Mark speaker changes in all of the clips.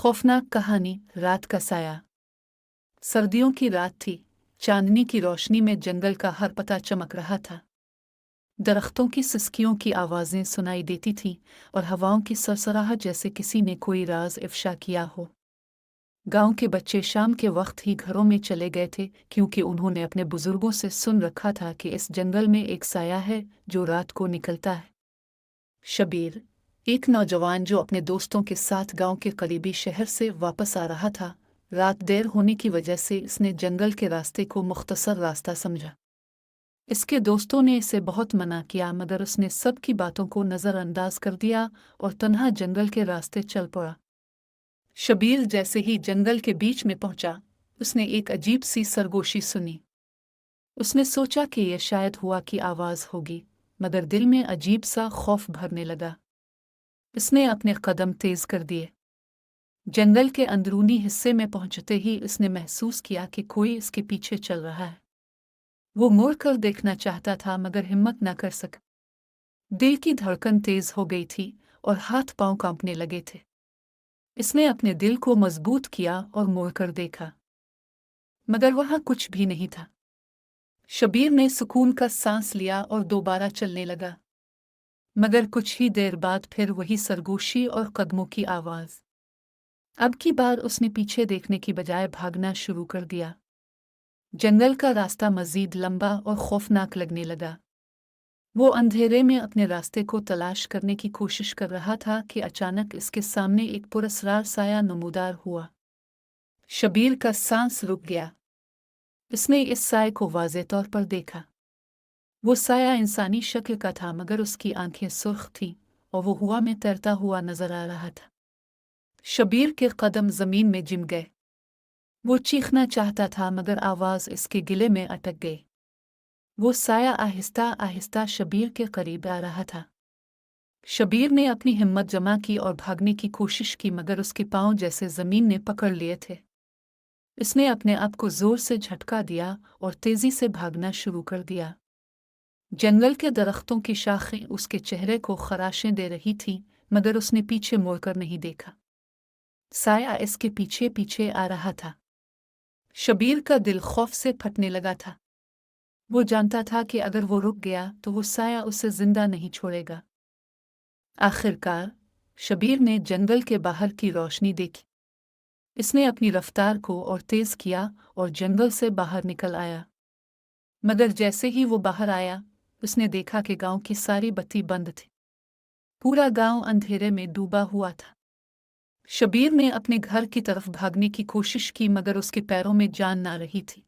Speaker 1: खौफनाक कहानी। रात का साया। सर्दियों की रात थी। चांदनी की रोशनी में जंगल का हर पता चमक रहा था। दरख्तों की सिसकियों की आवाज़ें सुनाई देती थीं और हवाओं की सरसराहट जैसे किसी ने कोई राज इफ्शा किया हो। गांव के बच्चे शाम के वक्त ही घरों में चले गए थे, क्योंकि उन्होंने अपने बुजुर्गों से सुन रखा था कि इस जंगल में एक साया है जो रात को निकलता है। शबीर, एक नौजवान जो अपने दोस्तों के साथ गांव के करीबी शहर से वापस आ रहा था, रात देर होने की वजह से इसने जंगल के रास्ते को मुख्तसर रास्ता समझा। इसके दोस्तों ने इसे बहुत मना किया, मगर उसने सब की बातों को नज़रअंदाज कर दिया और तन्हा जंगल के रास्ते चल पड़ा। शबीर जैसे ही जंगल के बीच में पहुंचा, उसने एक अजीब सी सरगोशी सुनी। उसने सोचा कि यह शायद हुआ की आवाज़ होगी, मगर दिल में अजीब सा खौफ भरने लगा। इसने अपने कदम तेज कर दिए। जंगल के अंदरूनी हिस्से में पहुंचते ही इसने महसूस किया कि कोई इसके पीछे चल रहा है। वो मुड़ कर देखना चाहता था, मगर हिम्मत न कर सका। दिल की धड़कन तेज हो गई थी और हाथ पांव कांपने लगे थे। इसने अपने दिल को मजबूत किया और मुड़कर देखा, मगर वहां कुछ भी नहीं था। शबीर ने सुकून का सांस लिया और दोबारा चलने लगा, मगर कुछ ही देर बाद फिर वही सरगोशी और कदमों की आवाज़। अब की बार उसने पीछे देखने की बजाय भागना शुरू कर दिया। जंगल का रास्ता मजीद लंबा और खौफनाक लगने लगा। वो अंधेरे में अपने रास्ते को तलाश करने की कोशिश कर रहा था कि अचानक इसके सामने एक पुरस्कार साया नमूदार हुआ। शबीर का सांस रुक गया। इसने इस साये को वाज़े तौर पर देखा। वो साया इंसानी शक्ल का था, मगर उसकी आंखें सुर्ख थीं और वो हवा में तैरता हुआ नजर आ रहा था। शबीर के कदम जमीन में जिम गए। वो चीखना चाहता था, मगर आवाज़ इसके गिले में अटक गई। वो साया आहिस्ता आहिस्ता शबीर के करीब आ रहा था। शबीर ने अपनी हिम्मत जमा की और भागने की कोशिश की, मगर उसके पांव जैसे जमीन ने पकड़ लिए थे। इसने अपने आप को जोर से झटका दिया और तेजी से भागना शुरू कर दिया। जंगल के दरख्तों की शाखें उसके चेहरे को खराशें दे रही थीं, मगर उसने पीछे मुड़कर नहीं देखा। साया इसके पीछे पीछे आ रहा था। शबीर का दिल खौफ से फटने लगा था। वो जानता था कि अगर वो रुक गया तो वो साया उसे जिंदा नहीं छोड़ेगा। आखिरकार शबीर ने जंगल के बाहर की रोशनी देखी। इसने अपनी रफ्तार को और तेज किया और जंगल से बाहर निकल आया। मगर जैसे ही वो बाहर आया, उसने देखा कि गांव की सारी बत्ती बंद थी। पूरा गांव अंधेरे में डूबा हुआ था। शबीर ने अपने घर की तरफ भागने की कोशिश की, मगर उसके पैरों में जान ना रही थी।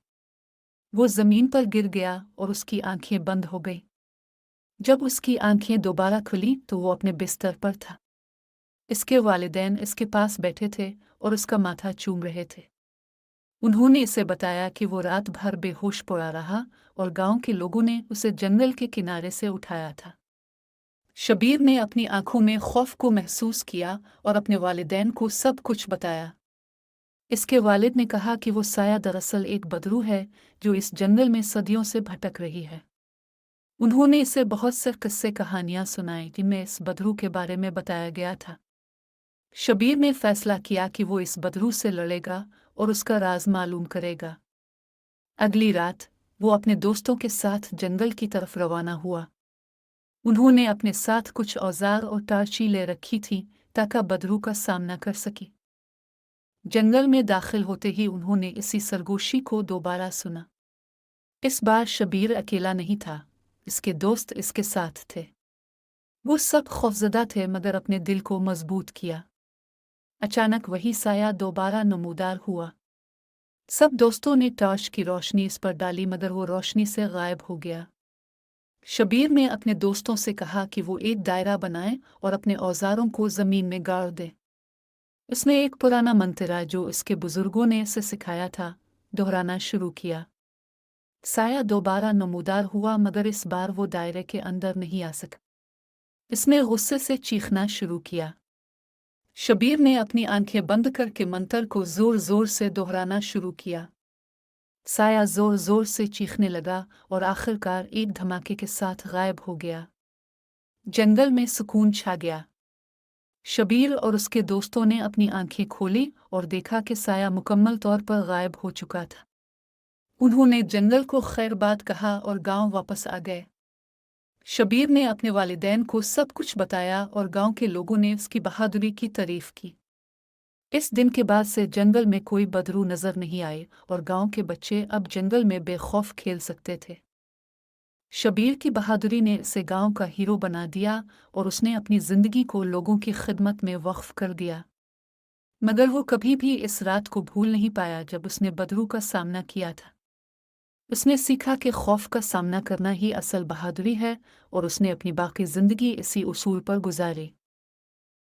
Speaker 1: वो जमीन पर गिर गया और उसकी आंखें बंद हो गईं। जब उसकी आंखें दोबारा खुली तो वो अपने बिस्तर पर था। इसके वालिदैन इसके पास बैठे थे और उसका माथा चूम रहे थे। उन्होंने इसे बताया कि वो रात भर बेहोश पड़ा रहा और गांव के लोगों ने उसे जंगल के किनारे से उठाया था। शबीर ने अपनी आंखों में खौफ को महसूस किया और अपने वालिदैन को सब कुछ बताया। इसके वालिद ने कहा कि वो साया दरअसल एक बदरू है जो इस जंगल में सदियों से भटक रही है। उन्होंने इसे बहुत से किस्से कहानियां सुनाई जिनमें इस बदरू के बारे में बताया गया था। शबीर ने फैसला किया कि वो इस बदरू से लड़ेगा और उसका राज मालूम करेगा। अगली रात वो अपने दोस्तों के साथ जंगल की तरफ रवाना हुआ। उन्होंने अपने साथ कुछ औजार और टार्ची ले रखी थी ताकि बदरू का सामना कर सके। जंगल में दाखिल होते ही उन्होंने इसी सरगोशी को दोबारा सुना। इस बार शबीर अकेला नहीं था, इसके दोस्त इसके साथ थे। वो सब खौफजदा थे, मगर अपने दिल को मजबूत किया। अचानक वही साया दोबारा नमूदार हुआ। सब दोस्तों ने टॉर्च की रोशनी इस पर डाली, मगर वो रोशनी से गायब हो गया। शबीर ने अपने दोस्तों से कहा कि वो एक दायरा बनाएं और अपने औजारों को जमीन में गाड़ दें। उसने एक पुराना मंतरा जो इसके बुजुर्गों ने इसे सिखाया था दोहराना शुरू किया। साया दोबारा नमूदार हुआ, मगर इस बार वो दायरे के अंदर नहीं आ सका। इसने गुस्से से चीखना शुरू किया। शबीर ने अपनी आंखें बंद करके मंत्र को जोर जोर से दोहराना शुरू किया। साया जोर जोर से चीखने लगा और आखिरकार एक धमाके के साथ गायब हो गया। जंगल में सुकून छा गया। शबीर और उसके दोस्तों ने अपनी आंखें खोली और देखा कि साया मुकम्मल तौर पर गायब हो चुका था। उन्होंने जंगल को खैरबाद कहा और गांव वापस आ गए। शबीर ने अपने वालिदैन को सब कुछ बताया और गांव के लोगों ने उसकी बहादुरी की तारीफ की। इस दिन के बाद से जंगल में कोई बदरू नजर नहीं आए और गांव के बच्चे अब जंगल में बेखौफ खेल सकते थे। शबीर की बहादुरी ने उसे गांव का हीरो बना दिया और उसने अपनी जिंदगी को लोगों की खिदमत में वक्फ कर दिया। मगर वो कभी भी इस रात को भूल नहीं पाया जब उसने बदरू का सामना किया था। उसने सीखा कि खौफ का सामना करना ही असल बहादुरी है और उसने अपनी बाकी जिंदगी इसी उसूल पर गुजारी।